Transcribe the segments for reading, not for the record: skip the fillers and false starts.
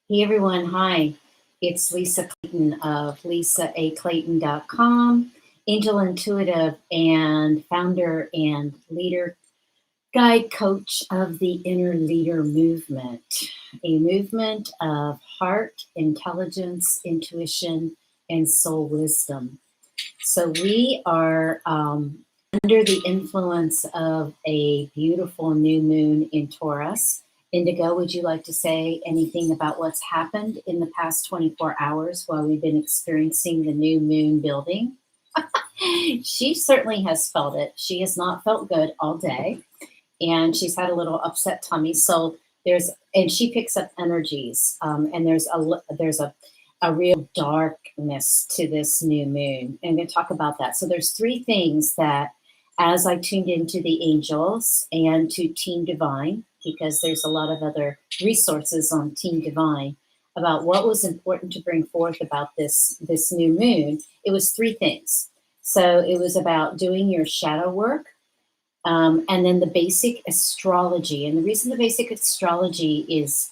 Hey everyone, hi. It's Lisa Clayton of lisaaclayton.com, angel intuitive and founder and leader guide coach of the Inner Leader Movement, a movement of heart, intelligence, intuition, and soul wisdom. So we are under the influence of a beautiful new moon in Taurus. Indigo, would you like to say anything about what's happened in the past 24 hours while we've been experiencing the new moon building? She certainly has felt it. She has not felt good all day, and she's had a little upset tummy. So and she picks up energies, and there's a real darkness to this new moon. And I'm going to talk about that. So there's three things that, as I tuned into the angels and to Team Divine, because there's a lot of other resources on Team Divine about what was important to bring forth about this new moon, it was three things. So it was about doing your shadow work, and then the basic astrology. And the reason the basic astrology is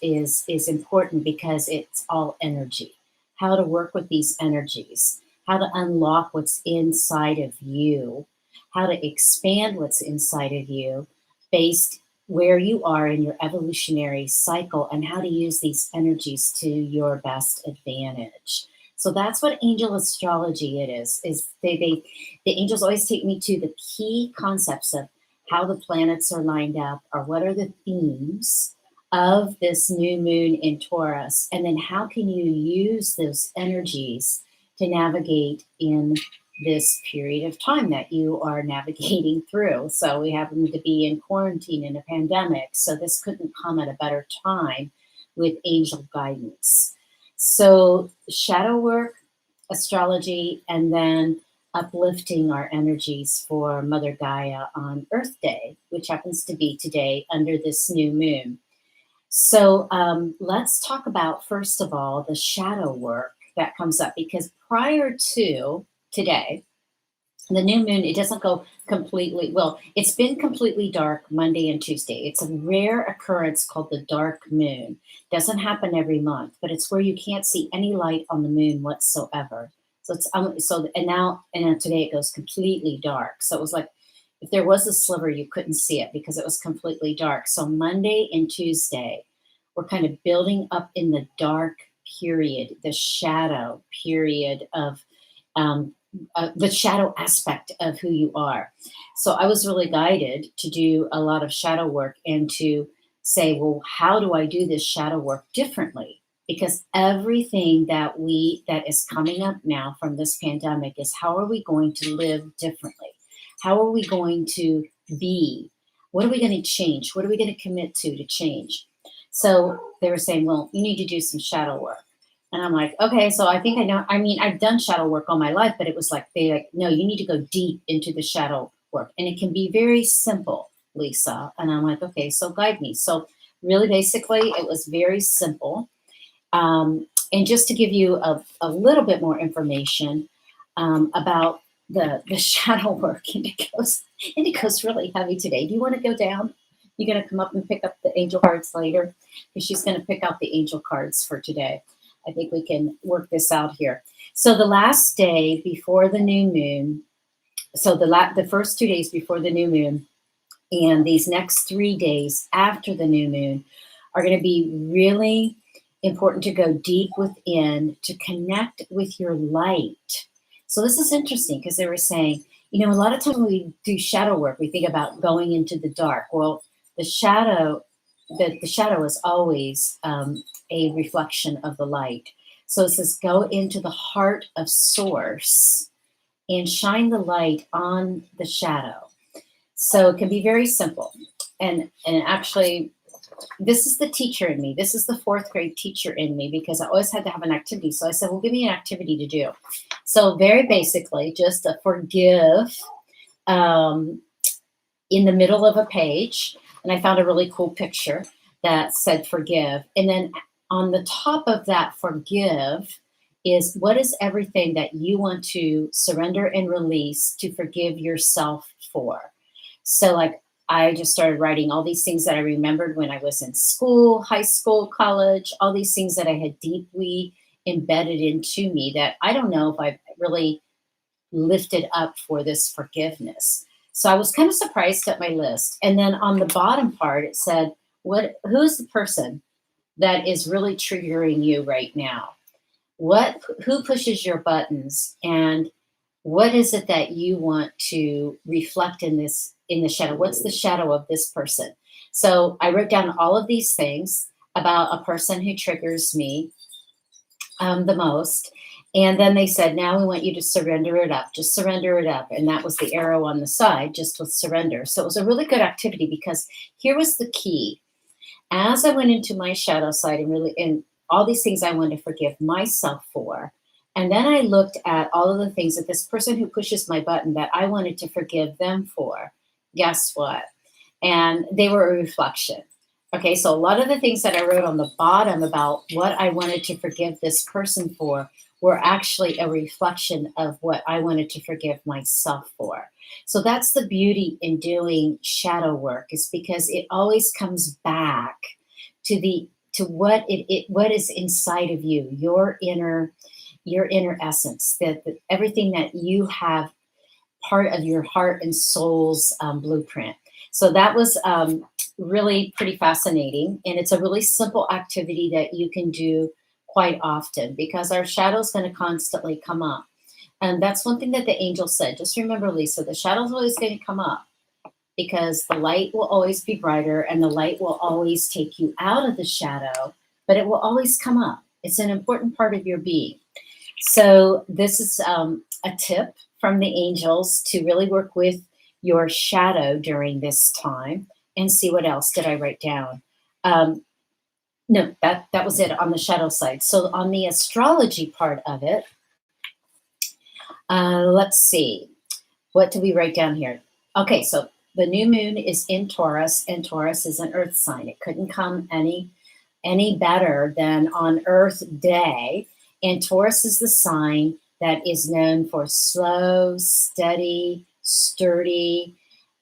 important because it's all energy. How to work with these energies, how to unlock what's inside of you, how to expand what's inside of you based where you are in your evolutionary cycle, and how to use these energies to your best advantage. So that's what angel astrology it is the angels always take me to the key concepts of how the planets are lined up, or what are the themes of this new moon in Taurus, and then how can you use those energies to navigate in this period of time that you are navigating through. So we happen to be in quarantine in a pandemic, so this couldn't come at a better time with angel guidance. So shadow work, astrology, and then uplifting our energies for Mother Gaia on Earth Day, which happens to be today under this new moon. So let's talk about, first of all, the shadow work that comes up, because prior to today, the new moon, it doesn't go completely, well, it's been completely dark Monday and Tuesday. It's a rare occurrence called the dark moon. Doesn't happen every month, but it's where you can't see any light on the moon whatsoever. So and today it goes completely dark. So it was like if there was a sliver, you couldn't see it because it was completely dark. So Monday and Tuesday, we're kind of building up in the dark period, the shadow period of the shadow aspect of who you are. So I was really guided to do a lot of shadow work and to say, well, how do I do this shadow work differently? Because everything that is coming up now from this pandemic is, how are we going to live differently? How are we going to be? What are we going to change? What are we going to commit to change? So they were saying, well, you need to do some shadow work. And I'm like, okay, so I think I know. I mean, I've done shadow work all my life, but it was like, no, you need to go deep into the shadow work. And it can be very simple, Lisa. And I'm like, okay, so guide me. So really, basically, it was very simple. And just to give you a little bit more information about the shadow work, Indigo's really heavy today. Do you want to go down? You're going to come up and pick up the angel cards later? Because she's going to pick out the angel cards for today. I think we can work this out here. So the last day before the new moon, so the first 2 days before the new moon, and these next 3 days after the new moon are going to be really important to go deep within, to connect with your light. So this is interesting because they were saying, a lot of times when we do shadow work, we think about going into the dark. Well, the shadow is always a reflection of the light. So it says, go into the heart of source and shine the light on the shadow. So it can be very simple. And actually, this is the teacher in me. This is the fourth grade teacher in me, because I always had to have an activity. So I said, well, give me an activity to do. So very basically, just a forgive in the middle of a page. And I found a really cool picture that said forgive. And then on the top of that forgive is, what is everything that you want to surrender and release to forgive yourself for? So like, I just started writing all these things that I remembered when I was in school, high school, college, all these things that I had deeply embedded into me that I don't know if I've really lifted up for this forgiveness. So I was kind of surprised at my list. And then on the bottom part, it said, who's the person that is really triggering you right now? Who pushes your buttons, and what is it that you want to reflect in the shadow? What's the shadow of this person? So I wrote down all of these things about a person who triggers me the most. And then they said, now we want you to surrender it up. Just surrender it up. And that was the arrow on the side, just with surrender. So it was a really good activity, because here was the key. As I went into my shadow side and all these things I wanted to forgive myself for, and then I looked at all of the things that this person who pushes my button that I wanted to forgive them for, guess what? And they were a reflection. Okay, so a lot of the things that I wrote on the bottom about what I wanted to forgive this person for were actually a reflection of what I wanted to forgive myself for. So that's the beauty in doing shadow work, is because it always comes back to what is inside of you, your inner essence, that everything that you have, part of your heart and soul's blueprint. So that was really pretty fascinating. And it's a really simple activity that you can do quite often, because our shadow's going to constantly come up. And that's one thing that the angel said. Just remember, Lisa, the shadow's always going to come up, because the light will always be brighter and the light will always take you out of the shadow, but it will always come up. It's an important part of your being. So this is a tip from the angels to really work with your shadow during this time. And see, what else did I write down? No, that was it on the shadow side. So on the astrology part of it, let's see. What did we write down here? Okay, so the new moon is in Taurus, and Taurus is an earth sign. It couldn't come any better than on Earth Day. And Taurus is the sign that is known for slow, steady, sturdy,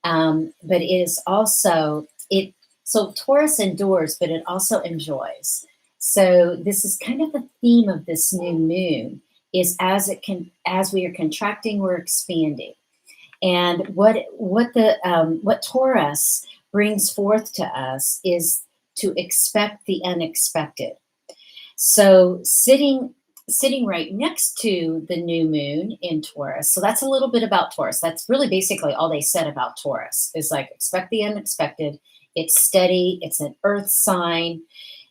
but it is also it. So Taurus endures, but it also enjoys. So this is kind of the theme of this new moon: is as we are contracting, we're expanding. And what Taurus brings forth to us is to expect the unexpected. So sitting right next to the new moon in Taurus. So that's a little bit about Taurus. That's really basically all they said about Taurus, is like, expect the unexpected. It's steady. It's an earth sign.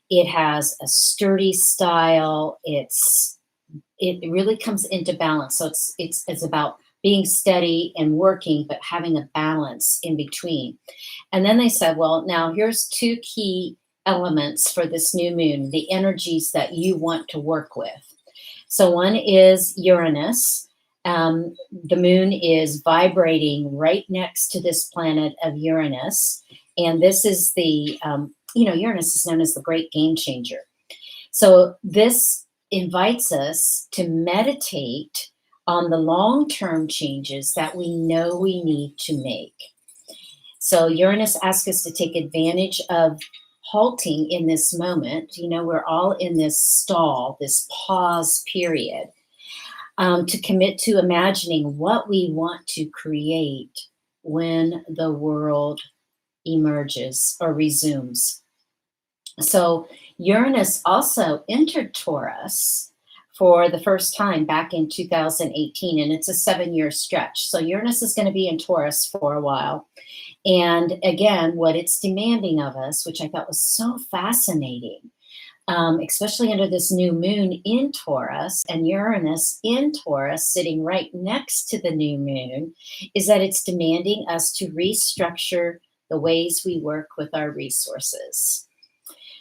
It has a sturdy style. It really comes into balance. So it's about being steady and working, but having a balance in between. And then they said, well, now here's two key elements for this new moon, the energies that you want to work with. So one is Uranus. The moon is vibrating right next to this planet of Uranus. And this is Uranus is known as the great game changer. So this invites us to meditate on the long-term changes that we know we need to make. So Uranus asks us to take advantage of halting in this moment. We're all in this stall, this pause period, to commit to imagining what we want to create when the world emerges or resumes. So Uranus also entered Taurus for the first time back in 2018, and it's a 7-year stretch. So Uranus is going to be in Taurus for a while. And again, what it's demanding of us, which I thought was so fascinating, especially under this new moon in Taurus and Uranus in Taurus sitting right next to the new moon, is that it's demanding us to restructure the ways we work with our resources.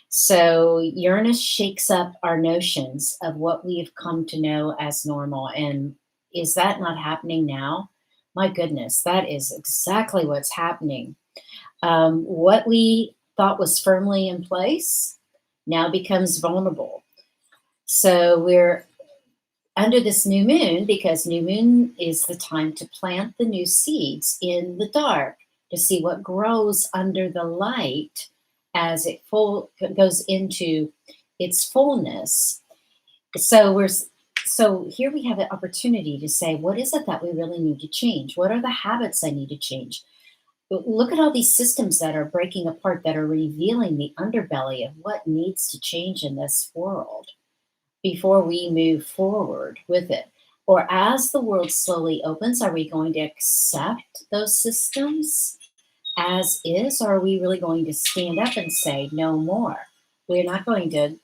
So Uranus shakes up our notions of what we have come to know as normal. And is that not happening now? My goodness, that is exactly what's happening. What we thought was firmly in place now becomes vulnerable. So we're under this new moon, because new moon is the time to plant the new seeds in the dark, to see what grows under the light as it goes into its fullness. So so here we have an opportunity to say, what is it that we really need to change? What are the habits I need to change? Look at all these systems that are breaking apart, that are revealing the underbelly of what needs to change in this world before we move forward with it. Or as the world slowly opens, are we going to accept those systems as is, or are we really going to stand up and say, no more? We're not going to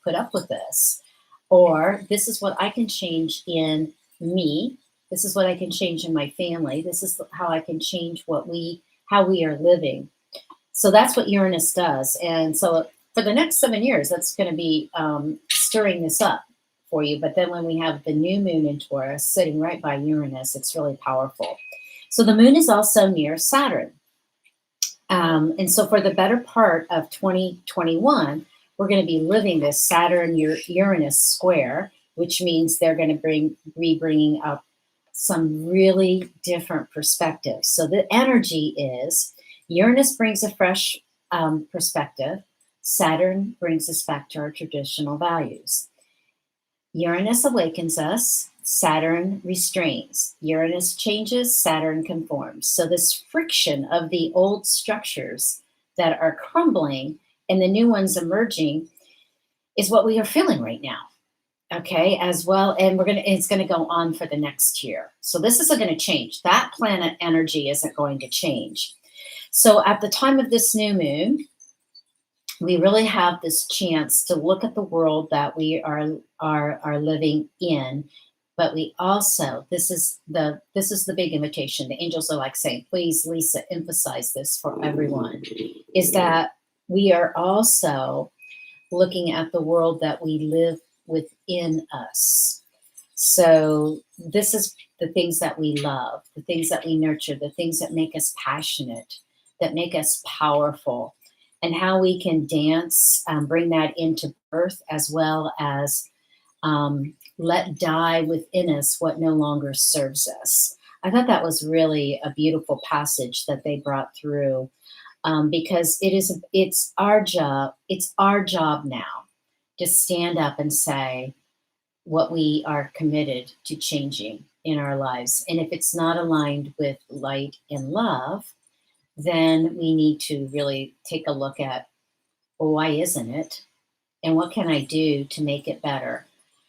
put up with this. Or this is what I can change in me. This is what I can change in my family. This is how I can change how we are living. So that's what Uranus does. And so for the next 7 years, that's going to be stirring this up for you. But then when we have the new moon in Taurus sitting right by Uranus, it's really powerful. So the moon is also near Saturn. And so for the better part of 2021, we're going to be living this Saturn Uranus square, which means they're going to be bringing up some really different perspectives. So the energy is Uranus brings a fresh perspective. Saturn brings us back to our traditional values. Uranus awakens us. Saturn restrains. Uranus changes, Saturn conforms. So this friction of the old structures that are crumbling and the new ones emerging is what we are feeling right now. Okay, as well, and it's gonna go on for the next year. So this isn't going to change. That planet energy isn't going to change. So at the time of this new moon, we really have this chance to look at the world that we are living in. But we also, this is the big invitation. The angels are like saying, please, Lisa, emphasize this for everyone, is that we are also looking at the world that we live within us. So this is the things that we love, the things that we nurture, the things that make us passionate, that make us powerful, and how we can dance, bring that into birth, as well as let die within us what no longer serves us. I thought that was really a beautiful passage that they brought through, because it's our job. It's our job now to stand up and say what we are committed to changing in our lives. And if it's not aligned with light and love, then we need to really take a look at, well, why isn't it? And what can I do to make it better?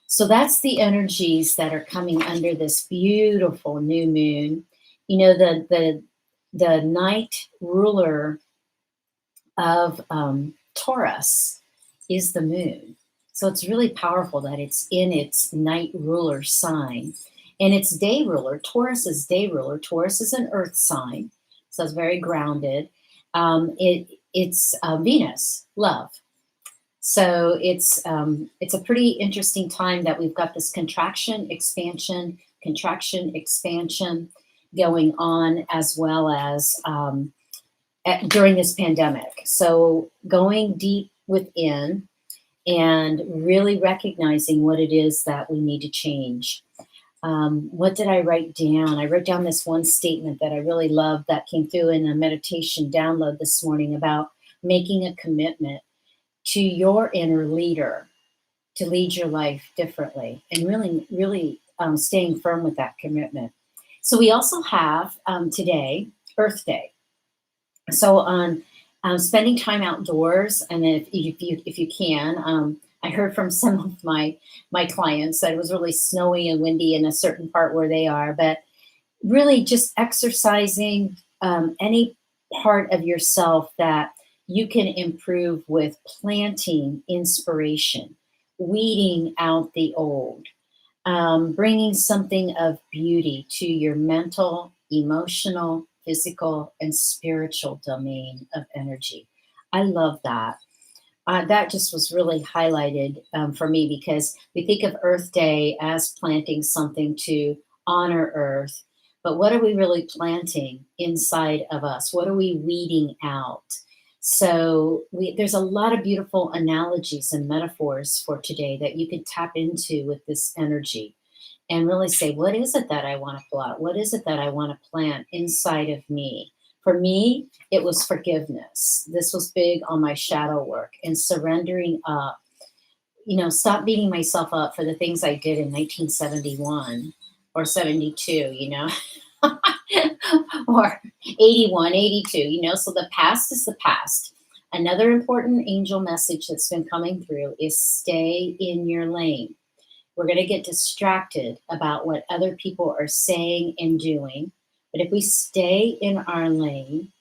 So that's the energies that are coming under this beautiful new moon. You know, the night ruler of Taurus is the moon. So it's really powerful that it's in its night ruler sign. And its day ruler, Taurus is day ruler. Taurus is an earth sign, so it's very grounded. It's Venus, love. So it's a pretty interesting time that we've got this contraction, expansion going on, as well as during this pandemic. So going deep within and really recognizing what it is that we need to change. What did I write down? I wrote down this one statement that I really loved that came through in a meditation download this morning about making a commitment to your inner leader to lead your life differently, and really staying firm with that commitment. So we also have today Earth Day. So on spending time outdoors, and if you can, I heard from some of my clients that it was really snowy and windy in a certain part where they are, but really just exercising any part of yourself that you can improve with planting inspiration, weeding out the old, bringing something of beauty to your mental, emotional, physical, and spiritual domain of energy. I love that. That just was really highlighted for me, because we think of Earth Day as planting something to honor Earth, but what are we really planting inside of us? What are we weeding out? So there's a lot of beautiful analogies and metaphors for today that you can tap into with this energy and really say, what is it that I want to pull out? What is it that I want to plant inside of me For me, it was forgiveness. This was big on my shadow work and surrendering up. Stop beating myself up for the things I did in 1971 or 72, or 81, 82, so the past is the past. Another important angel message that's been coming through is stay in your lane. We're going to get distracted about what other people are saying and doing. But if we stay in our lane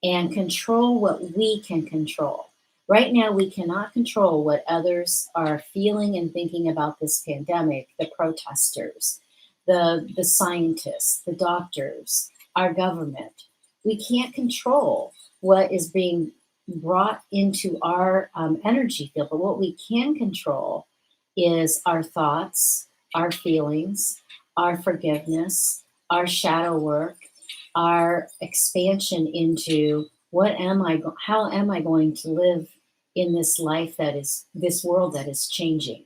and control what we can control, right now we cannot control what others are feeling and thinking about this pandemic, the protesters, the scientists, the doctors, our government. We can't control what is being brought into our energy field, but what we can control is our thoughts, our feelings, our forgiveness, our shadow work, our expansion into how am I going to live in this life this world that is changing.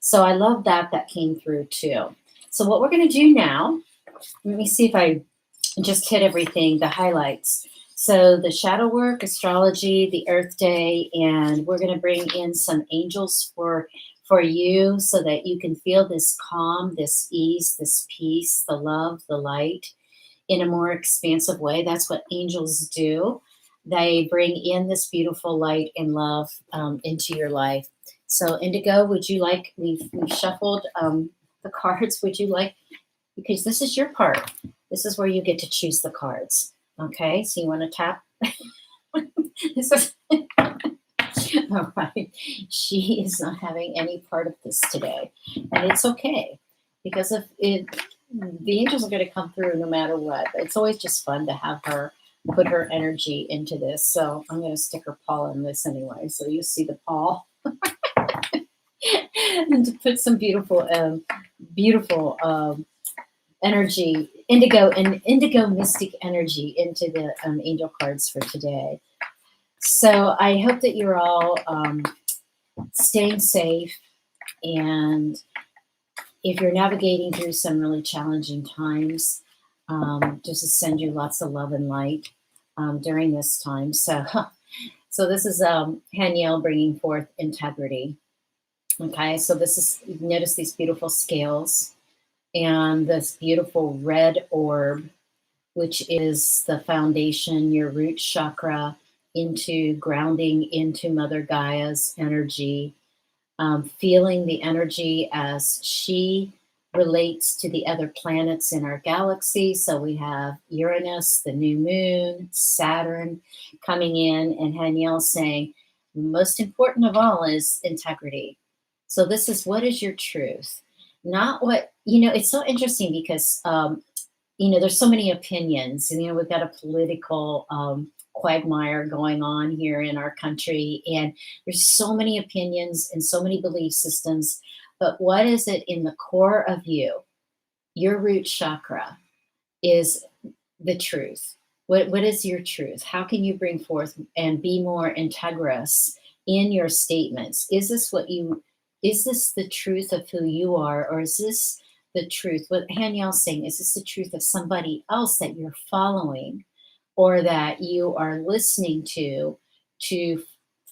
So I love that came through too. So what we're going to do now, let me see if I just hit everything, the highlights. So the shadow work, astrology, the Earth Day, and we're going to bring in some angels for you so that you can feel this calm, this ease, this peace, the love, the light in a more expansive way. That's what angels do. They bring in this beautiful light and love into your life. So Indigo, would you like, we've shuffled the cards. Would you like, because this is your part. This is where you get to choose the cards. Okay, so you want to tap? This is all right. She is not having any part of this today, and it's okay because if the angels are going to come through no matter what. It's always just fun to have her put her energy into this. So I'm going to stick her paw in this anyway. So you see the paw, and to put some beautiful, energy, indigo mystic energy into the angel cards for today. So I hope that you're all staying safe, and if you're navigating through some really challenging times, just to send you lots of love and light during this time. So this is Haniel bringing forth integrity. Okay, so this is, notice these beautiful scales and this beautiful red orb, which is the foundation, your root chakra, into grounding into Mother Gaia's energy, feeling the energy as she relates to the other planets in our galaxy. So we have Uranus, the new moon, Saturn coming in, and Haniel saying, most important of all is integrity. So this is, what is your truth? Not what, it's so interesting because, there's so many opinions, and, we've got a political quagmire going on here in our country, and there's so many opinions and so many belief systems. But what is it in the core of you? Your root chakra is the truth. What is your truth? How can you bring forth and be more integrous in your statements? Is this the truth of who you are, or is this the truth? What Haniel's saying, is this the truth of somebody else that you're following, or that you are listening to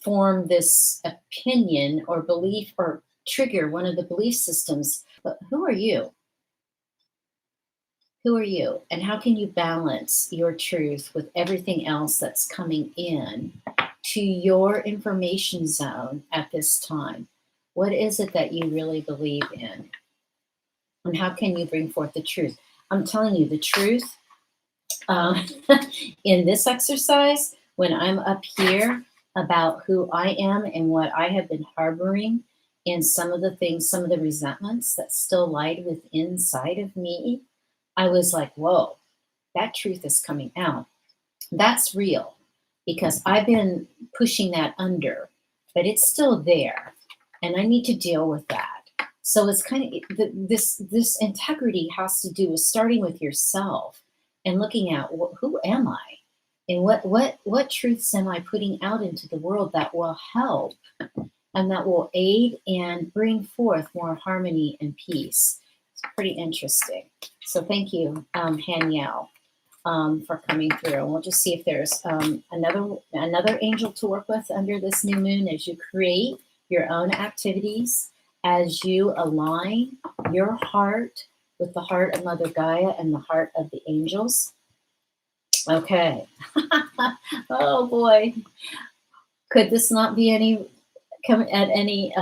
form this opinion or belief or trigger one of the belief systems? But who are you? Who are you? And how can you balance your truth with everything else that's coming in to your information zone at this time? What is it that you really believe in? And how can you bring forth the truth? I'm telling you the truth. In this exercise, when I'm up here about who I am and what I have been harboring, and some of the things, some of the resentments that still lied within inside of me, I was like, whoa, that truth is coming out. That's real, because I've been pushing that under, but it's still there, and I need to deal with that. So it's kind of this integrity has to do with starting with yourself and looking at who am I, and what truths am I putting out into the world that will help and that will aid and bring forth more harmony and peace. It's pretty interesting. So thank you, Haniel. for coming through. And we'll just see if there's another angel to work with under this new moon as you create your own activities, as you align your heart with the heart of Mother Gaia and the heart of the angels. Okay. Oh boy. Could this not be any come at any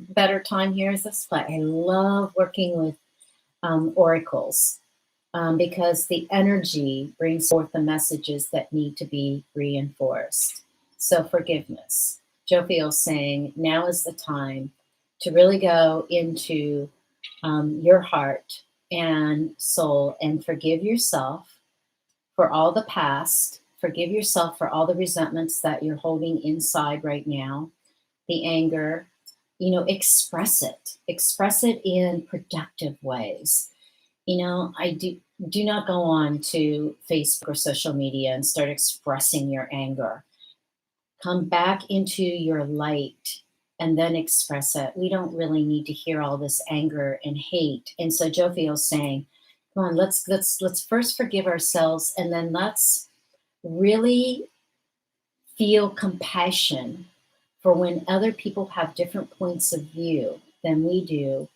better time here? Is this why I love working with oracles, because the energy brings forth the messages that need to be reinforced. So forgiveness. Jophiel's saying now is the time to really go into your heart and soul and forgive yourself for all the past. Forgive yourself for all the resentments that you're holding inside right now, the anger. Express it. Express it in productive ways. I do not go on to Facebook or social media and start expressing your anger. Come back into your light and then express it. We don't really need to hear all this anger and hate. And so Jophiel's saying, come on, let's first forgive ourselves, and then let's really feel compassion for when other people have different points of view than we do,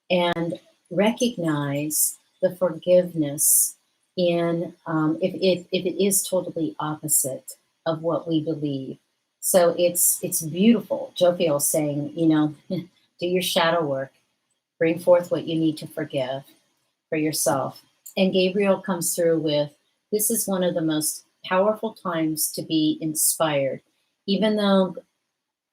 and recognize the forgiveness in if it is totally opposite of what we believe. So it's beautiful. Jophiel saying, do your shadow work, bring forth what you need to forgive for yourself. And Gabriel comes through with, this is one of the most powerful times to be inspired, even though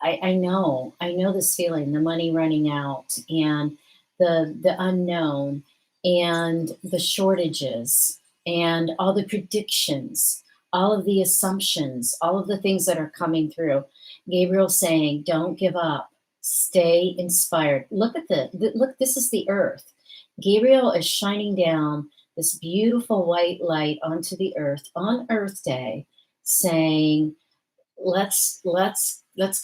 I know this feeling, the money running out, and the unknown, and the shortages, and all the predictions, all of the assumptions, all of the things that are coming through. Gabriel saying, don't give up, stay inspired. Look at look, this is the earth. Gabriel is shining down this beautiful white light onto the earth on Earth Day, saying, let's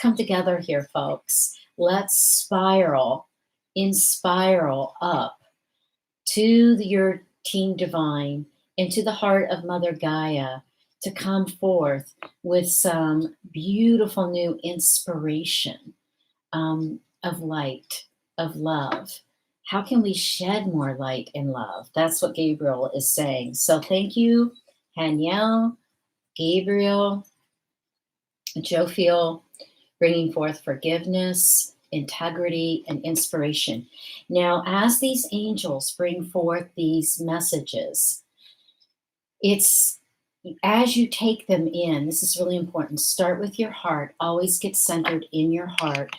come together here, folks. Let's spiral up to your team divine, into the heart of Mother Gaia, to come forth with some beautiful new inspiration, of light, of love. How can we shed more light and love? That's what Gabriel is saying. So thank you, Haniel, Gabriel, Jophiel, bringing forth forgiveness, integrity, and inspiration. Now, as these angels bring forth these messages, it's as you take them in, this is really important. Start with your heart. Always get centered in your heart,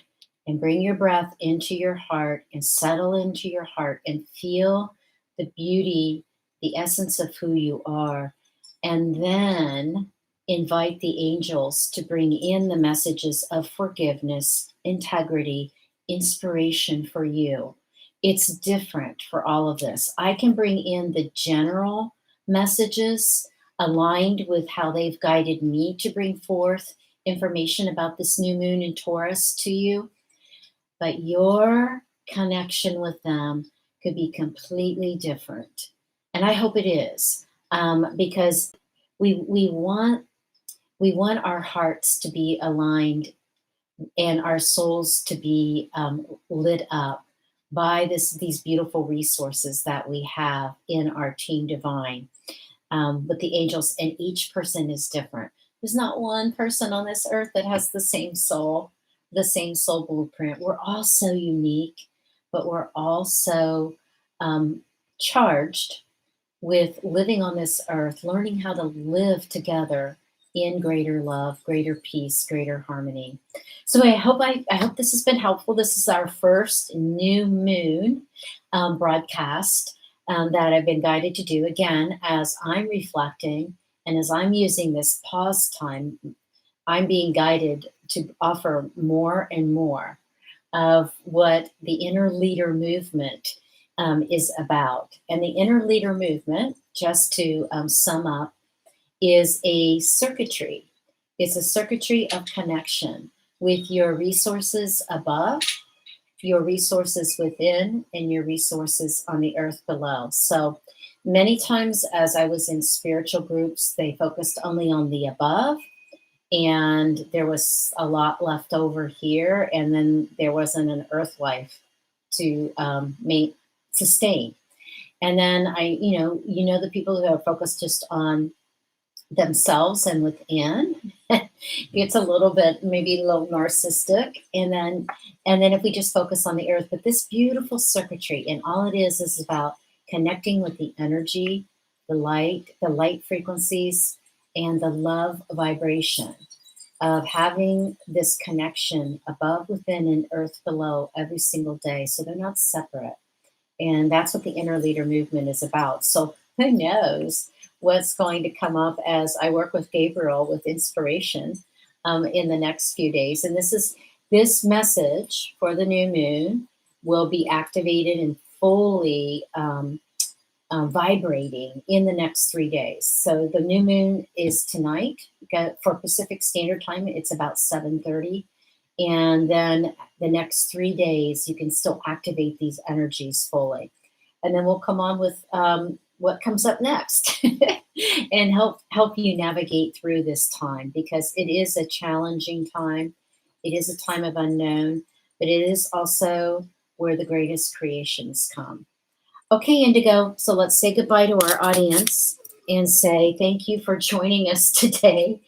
and bring your breath into your heart and settle into your heart and feel the beauty, the essence of who you are. And then invite the angels to bring in the messages of forgiveness, integrity, inspiration for you. It's different for all of this. I can bring in the general messages aligned with how they've guided me to bring forth information about this new moon in Taurus to you, but your connection with them could be completely different. And I hope it is, because we want our hearts to be aligned and our souls to be lit up by these beautiful resources that we have in our team divine, with the angels, and each person is different. There's not one person on this earth that has the same soul blueprint. We're all so unique, but we're also charged with living on this earth, learning how to live together in greater love, greater peace, greater harmony. So I hope this has been helpful. This is our first new moon broadcast that I've been guided to do. Again, as I'm reflecting and as I'm using this pause time, I'm being guided to offer more and more of what the inner leader movement is about. And the inner leader movement, just to sum up, is a circuitry. It's a circuitry of connection with your resources above, your resources within, and your resources on the earth below. So Many times, as I was in spiritual groups, they focused only on the above, and there was a lot left over here, and then there wasn't an earth life to sustain. And then the people who are focused just on themselves and within, it's a little bit, maybe a little narcissistic. And then if we just focus on the earth, but this beautiful circuitry, and all it is about connecting with the energy, the light frequencies, and the love vibration of having this connection above, within, and earth below every single day, so they're not separate. And that's what the inner leader movement is about. So who knows what's going to come up as I work with Gabriel with inspiration in the next few days. And this message for the new moon will be activated and fully vibrating in the next 3 days. So the new moon is tonight. For Pacific Standard Time, it's about 7:30. And then the next 3 days, you can still activate these energies fully. And then we'll come on with what comes up next and help you navigate through this time, because it is a challenging time. It is a time of unknown, but it is also where the greatest creations come. Okay, Indigo, so let's say goodbye to our audience and say thank you for joining us today.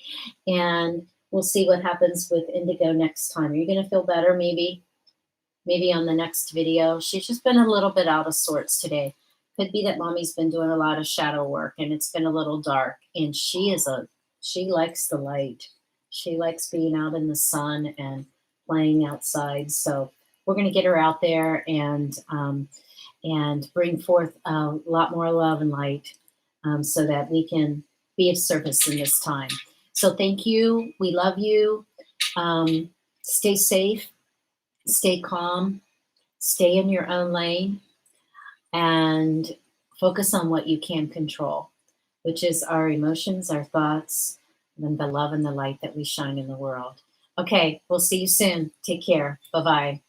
And we'll see what happens with Indigo next time. Are you going to feel better maybe on the next video? She's just been a little bit out of sorts today. Could be that mommy's been doing a lot of shadow work and it's been a little dark. And she likes the light. She likes being out in the sun and playing outside. So we're going to get her out there and bring forth a lot more love and light, so that we can be of service in this time. So thank you. We love you. Stay safe, stay calm, stay in your own lane, and focus on what you can control, which is our emotions, our thoughts, and the love and the light that we shine in the world. Okay, we'll see you soon. Take care. Bye-bye.